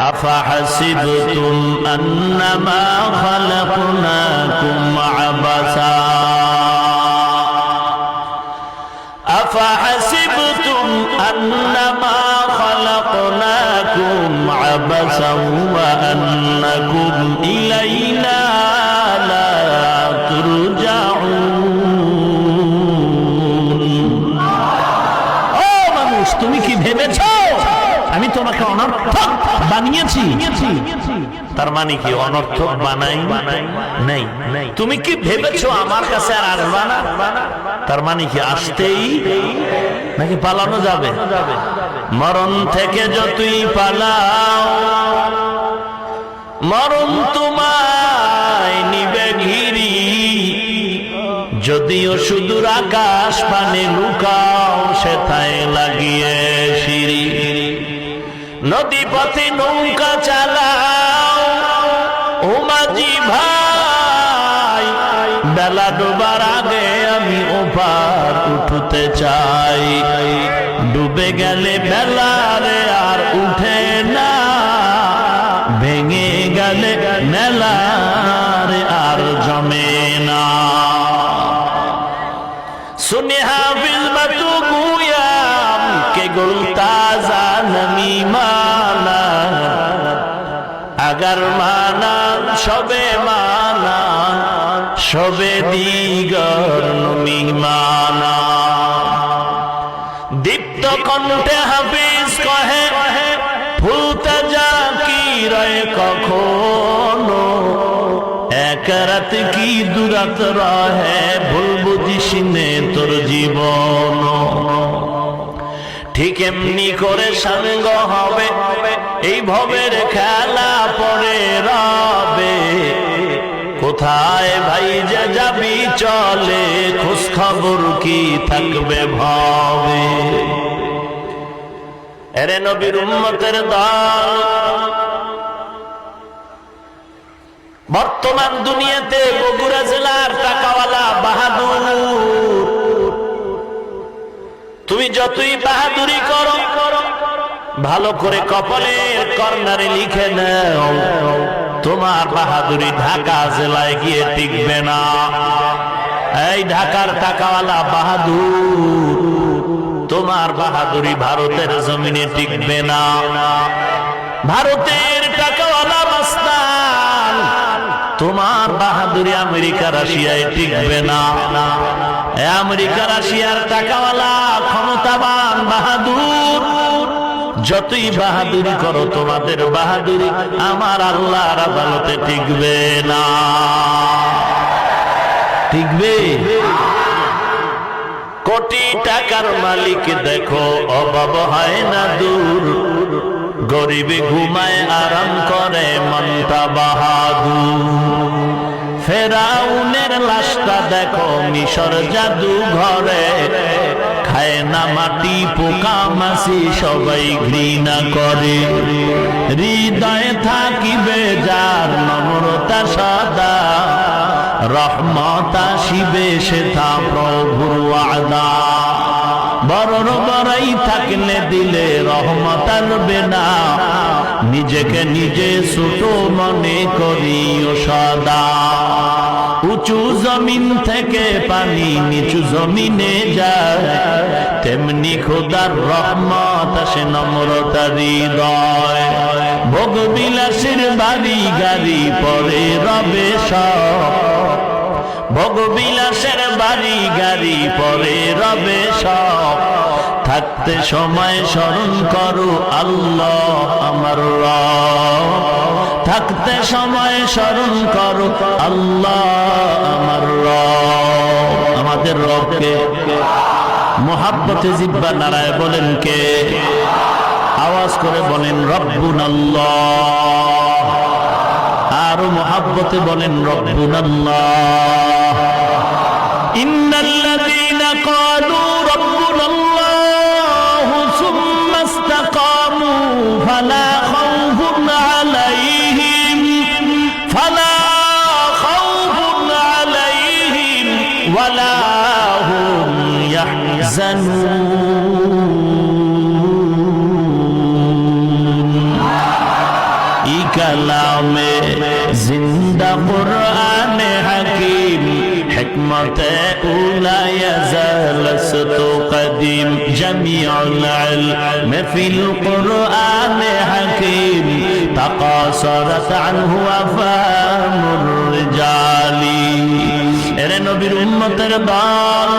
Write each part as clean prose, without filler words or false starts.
আফাহাসিবতুম আন্নামা খালাকনাকুম আবাসা আফাহাসিবতুম আন্নামা খালাকনাকুম আবাসা ওয়া আন্নাকুম ইলাইনা লা তুরজাউন। ও মানুষ, তুমি কি ভেবেছো আমি তোমাকে অনর্থক বানিয়েছি? তার মানে কি অনর্থক বানাই নাই? তুমি কি ভেবেছো আমার কাছে আর আসবা না? তার মানে কি আসতেই নাকি পালানো যাবে? মরণ থেকে যতই পালাও মরণ তোমায় নিবে ঘিরি, যদিও সুদূর আকাশ পানে লুকাও সেথায় লাগিয়ে সিঁড়ি। নদী পথে নৌকা চালাও ও মাঝি ভাই, বেলা ডোবার আগে আমি ওপার উঠতে চাই। ডুবে গেলে বেলারে আর উঠে না, ভেঙে গেলে মেলারে আর জমে না। सुने हाफिज बतू गुयाम के गुलताजा नमी माना, अगर माना शबे माना शबे दीगर नमी माना। दीप्त कण्ठे हाफिज कहे ফুলতে যা কি রয়ে কখনো, এক রাত কি দুরাত রহে ভুল বুঝিস নে তোর জীবন। ঠিক এমনি করে সাঙ্গ হবে এই ভবের খেলা পড়ে রবে। কোথায় ভাই যে যাবি চলে, খোঁজ খবর কি থাকবে ভাবে। এরে নবীর উম্মতের দল, বর্তমান দুনিয়াতে বগুড়া জেলার টাকাওয়ালা বাহাদুর, তুমি যতই বাহাদুরি করো ভালো করে কপালের কর্নারে লিখে নাও, তোমার বাহাদুরি ঢাকা জেলায় গিয়ে টিকবে না। এই ঢাকার টাকাওয়ালা বাহাদুর, তোমার বাহাদুরি ভারতের জমিনে টিকবে না। ভারতের টাকাওয়ালা মাস্তান, তোমার বাহাদুরি আমেরিকা রাশিয়ায় টিকবে না। আমেরিকা রাশিয়ার টাকাওয়ালা ক্ষমতাবান বাহাদুর, যতই বাহাদুরি করো তোমাদের বাহাদুরি আমার আল্লাহর আদালতে টিকবে না। টিকবে? কোটি টাকার মালিক দেখো অভাব হয় না দূর, গরিবে ঘুমায় আরাম করে মনটা বাহাদুর। ফেরাউনের লাশটা দেখো মিশর জাদু ঘরে, খায় না মাটি পোকা মাছি সবাই ঘৃণা করে। হৃদয়ে থাকিবে যার নম্রতা সদা, রহমত আসিবে সেথা প্রভুর ওয়াদা। বড় বড়াই থাকলে দিলে রহমত আসবে না, নিজেকে নিজে ছোট মনে করিও সদা। উঁচু জমিন থেকে পানি নিচু জমিনে যায়, তেমনি খোদার রহমত আসে নম্রতার হৃদয়। ভোগ বিলাসের বাড়ি গাড়ি পরে রবে সব, ভোগ বিলাসের বাড়ি গাড়ি পরে রবে সব। থাকতে সময় স্মরণ করো আল্লাহ আমার রব, থাকতে সময় স্মরণ করো আল্লাহ আমার রব। আমাদের রবকে মোহাব্বতে জিহ্বা নাড়ায় বলেন কে? আওয়াজ করে বলেন রব্বুনাল্লাহ। আরো মোহাব্বতে বলেন রব্বুনাল্লাহ। ইন্নাল্লাযীনা ক্বালু রব্বুনাল্লাহু সুম্মা ইসতাকামু ফালা খাউফুন আলাইহিম ওয়ালা হুম ইয়াহজানুন। কালামে জিন্দা কুরআন হাকিম হিকমত উলা ইয়াজালসতু কদিম জামিউল ইলম ফিল কুরআন হাকিম তাকাসারাত আনহু আফামুর রিজালি। এরে নবীর উম্মতের দল,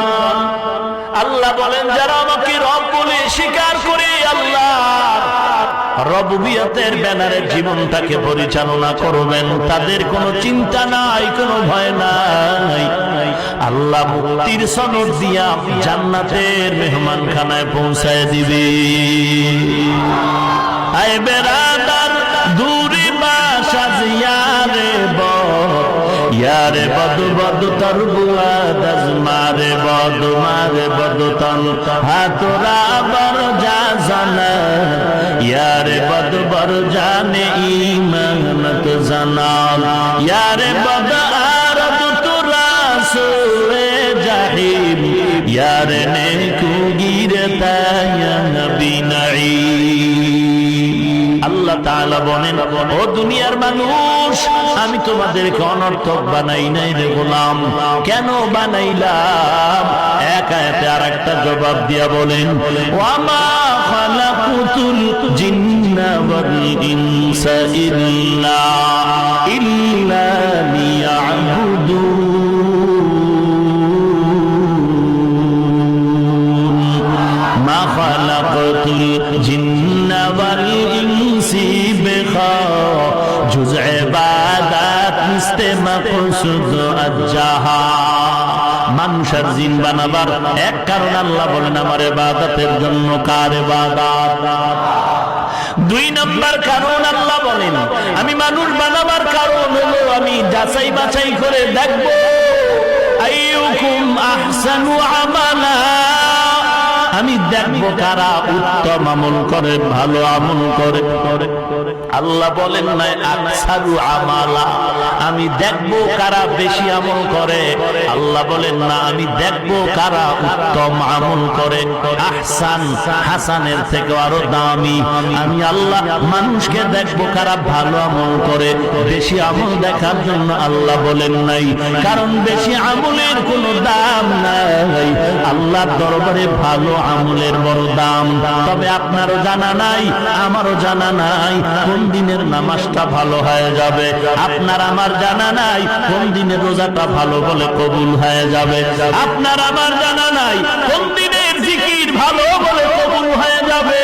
আল্লাহ বলেন যারা আমাকে রব বলে স্বীকার করে আল্লাহ রবুবিয়তের ব্যানারে জীবনটাকে পরিচালনা করবেন, তাদের কোনো চিন্তা নাই, কোনো ভয় নাই। আল্লাহ মুক্তির সনদ দিয়া জান্নাতের মেহমানখানায় পৌঁছায় দিবে। আয় বেরাদার দূরে বাসা জিয়ারে ইয়ারে বদু বদু তরবুয়া দজ মারে বদু তন হাতুরা বর যা জানা ইয়ারে বদু বর জানে ইমানত জানাল ইয়ারে বদ আরদ তুরা সুরে জাহিম ইয়ারে নে কুগিরতা ইয়া নবী নাঈম। আল্লাহ তাআলা বলেন, ও দুনিয়ার মানুষ, আমি তোমাদেরকে অনর্থক বানাই নাই রে গোলাম। কেন বানাইলাম? এক আয়াতে আরেকটা জবাব দিয়া বলেন, ওয়ামা খালাকুতুল জিন্না ওয়াল ইনসা ইল্লা লিয়াবুদুন। মা খালাকুতুল জিন্না ওয়াল ইনসি বিখা জুজ ইবাদাত মিস্তে মাকসুদ আজ্জাহা। মানুষ আর জিন বানাবার এক কারণ আল্লাহ বলেন আমার ইবাদতের জন্য। কার ইবাদত? দুই নম্বর কারণ আল্লাহ বলেন আমি মানুষ বানাবার কারণ হলো আমি যাচাই বাছাই করে দেখব আইয়ুকুম আহসানু আমালা। আমি দেখবো কারা উত্তম আমল করে, ভালো আমল করে। আল্লাহ বলেন নাই আকসারু আমালা, আমি দেখবো কারা বেশি আমল করে। আল্লাহ বলেন না, আমি দেখবো কারা উত্তম আমল করে। আহসান, হাসানের থেকে আরো দামি। আমি আল্লাহ মানুষকে দেখবো কারা ভালো আমল করে। বেশি আমল দেখার জন্য আল্লাহ বলেন নাই, কারণ বেশি আমলের কোনো দাম নাই। আল্লাহর দরবারে ভালো আমলের বড় দাম। তবে আপনারও জানা নাই, আমারও জানা নাই কোন দিনের নামাজটা ভালো হয়ে যাবে। আপনার আমার জানা নাই কোন দিনের রোজাটা ভালো বলে কবুল হয়ে যাবে। আপনার আমার জানা নাই কোন দিনের জিকির ভালো বলে কবুল হয়ে যাবে।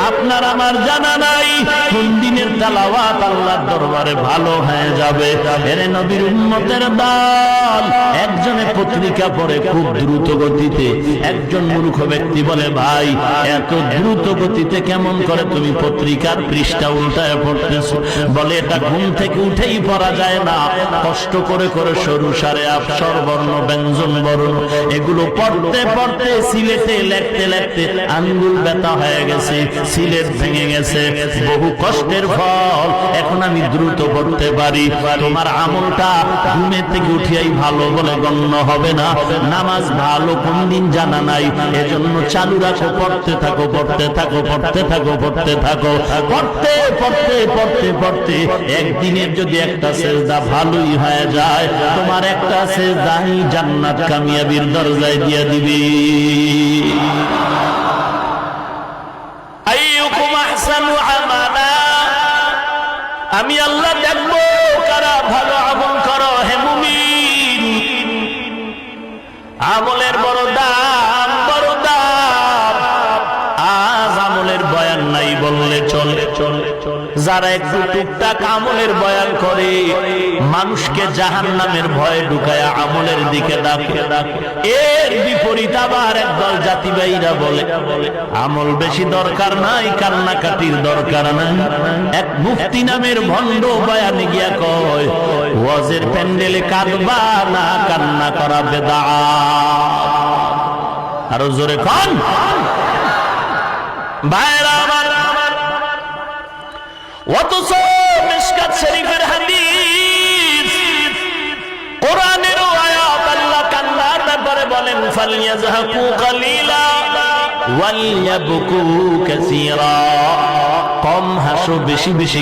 আপনার আমার জানা নাই কোন দিনের তেলাওয়াত আল্লাহর দরবারে ভালো হয়ে যাবে। এর নবীর উম্মতের দল, একজনে পত্রিকা পড়ে খুব দ্রুত গতিতে। একজন মূর্খ ব্যক্তি বলে, ভাই এত দ্রুত গতিতে কেমন করে তুমি পত্রিকার পৃষ্ঠা উল্টায় পড়তেছো? বলে এটা ঘুম থেকে উঠেই পড়া যায় না, কষ্ট করে করে সরু সারে অক্ষর বর্ণ ব্যঞ্জন বর্ণ এগুলো পড়তে পড়তে সিলেটে লিখতে লিখতে আঙ্গুল ব্যথা হয়ে গেছে, সিলেট ভেঙে গেছে। বহু কষ্টের ফল এখন আমি দ্রুত পড়তে পারি। তোমার আমলটা ঘুমের থেকে উঠিয়াই ভালো বলে গণ্য হবে না। নামাজ ভালো কোন দিন জানা নাই, এজন্য চালু রাখো, পড়তে থাকো, পড়তে থাকো, পড়তে থাকো, পড়তে থাকো। পড়তে পড়তে পড়তে পড়তে একদিনের যদি একটা সেজদা ভালোই হয়ে যায়, তোমার একটা সেজদাই জান্নাত কামিয়াবির দরজায় দিয়ে দিবে। আমি আল্লাহ দেখবো কারা ভালো আমল করো। হে মুমিন, আমলের বড় দাম, বড় দাম। আজ আমলের বয়ান নাই বললে চলে। যারা একটু টুকটাক আমলের বয়ান করে মানুষকে জাহান্নামের ভয়ে ঢুকায় আমলের দিকে ডাকে। এর বিপরীত আবার একদল জাতিবাহীরা বলে আমল বেশি দরকার নাই, কান্নাকাটির দরকার নাই। এক মুফতি নামের ভণ্ড বয়ানে গিয়া কয় ওয়াজের প্যান্ডেলে কাঁদবা না, কান্না করা বেদাত। আরো জোরে কোন ভাইরা আমার, অথচ মিশকাত শরীফের হাদিস, কোরআনের আয়াত, আল্লাহ কান্নার ব্যাপারে বলেন ফালইয়াযহাকু কালিলা ওয়ালইয়াবকু কাসীরা। কম হাসো, বেশি বেশি